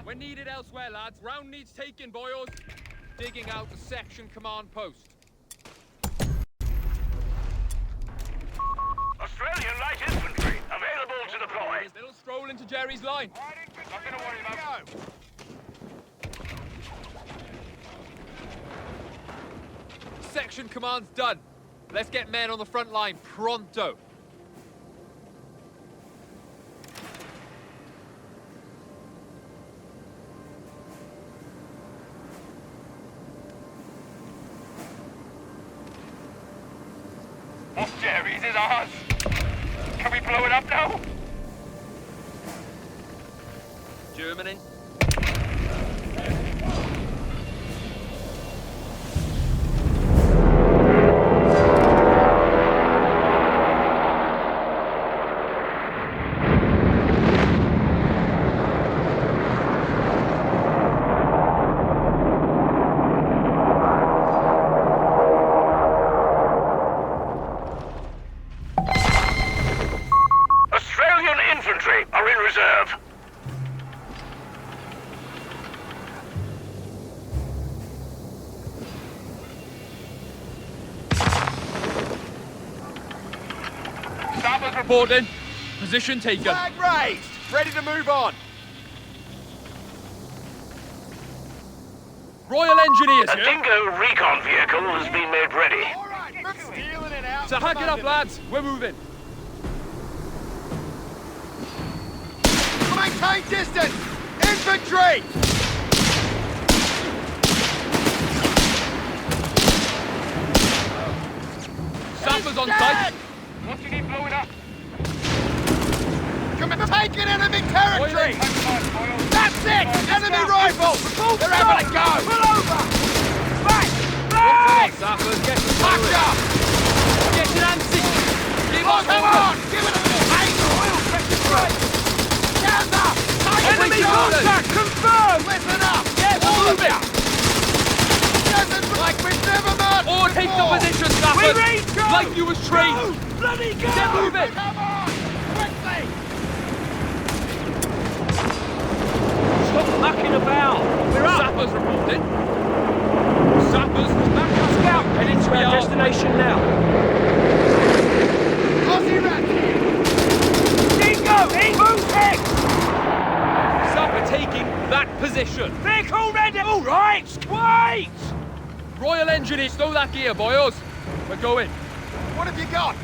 We're needed elsewhere, lads. Ground needs taking, boyos. Digging out the section command post. Australian light infantry, available to deploy. Little stroll into Jerry's line. Nothing to worry about. Section command's done. Let's get men on the front line pronto. Off Jerry's is ours. Can we blow it up now? Germany. Australian infantry are in reserve. Sappers reporting. Position taken. Flag raised! Ready to move on! Royal Engineers A here. Dingo recon vehicle has been made ready. Alright, I'm stealing it out! So hack it up, lads. We're moving. Maintain distance! Infantry! Sappers on site. What do you need blowing up? Taking enemy territory! That's it! Enemy rifles! They're having a go! Pull over! Back! Back! Sappers, get to Back up! Get an antsy. Give Oh, us come on! Give it a bit! Gather! Enemy contact confirmed! Listen up! Get moving! Doesn't like we've never met Or take the before. position, Sappers! We reach, go! Like you was trained! Bloody go! Get moving! Come on! Quickly! Stop mucking about! We're up! Sappers reporting. Sappers, back up! Scout! Heading to our destination now. Aussie rat here! Dingo! Move head! Sapper taking that position. Vehicle ready! Alright! Wait! Royal Engineers, throw that gear, boyos. We're going. What have you got?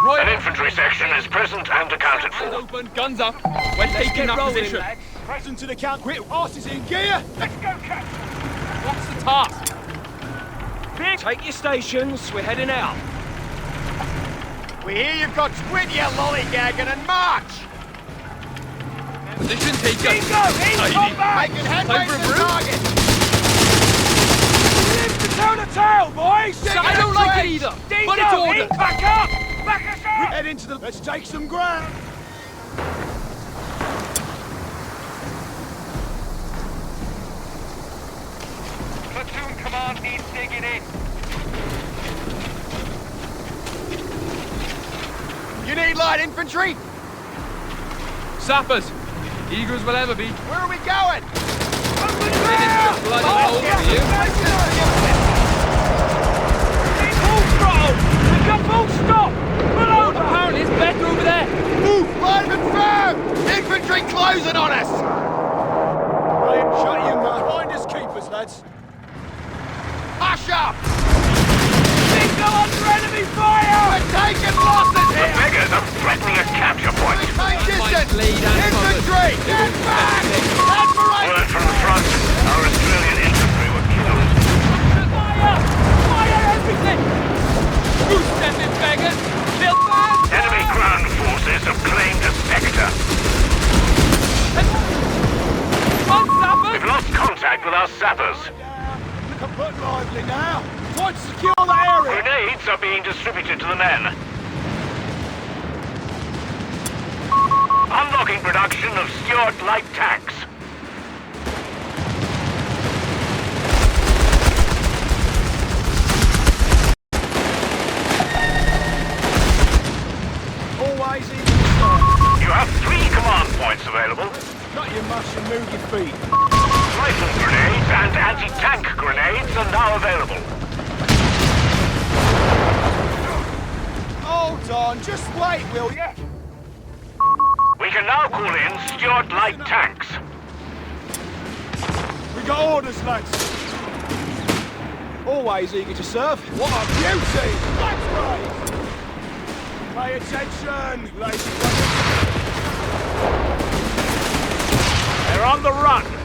Royal An infantry section is present and accounted Eyes for. open, guns up. We're taking that position. Present to the count. Quick, arses in gear! Let's go, Cat! What's the task? Take your stations, we're heading out. We hear you've got squid, you lollygagging, and march! Position taken. Dingo! In Tidy. combat! Making headway Time for to a the brew? target! Live to tell the tale, boys! I don't like it either. Dingo! But it's ordered. Back up! Back us up! Head into the... Let's take some ground! Platoon command needs digging in. You need light infantry? Sappers. Eager as we'll ever be. Where are we going? Bloody hole for you. Full throttle! Pick up full stop! Pull over! Apparently it's better over there. Move! Line and firm! Infantry closing on us! Brilliant shot, you man. Find us keepers, lads. Hush up! Dingo under enemy fire! We're taking losses The here! beggars are threatening a capture point. Maintain distance! lead and Infantry! Get back! Admiration! Word from the front. Our Australian infantry were killed. Fire! Fire everything! Goose-stepping beggars! Built man! Enemy ground forces have claimed a sector. On, Sappers! We've lost contact with our sappers. Look a bit lively now! Try to secure the area! Grenades are being distributed to the men. Unlocking production of Stuart light tanks. Always in the start. You have 3 command points available. Got your mush and move your feet. Rifle grenades and anti-tank grenades are now available. Hold on, just wait, will ya? We can now call in Stuart Light Tanks. We got orders, lads. Always eager to serve. What a beauty! That's right! Pay attention, ladies and gentlemen. They're on the run.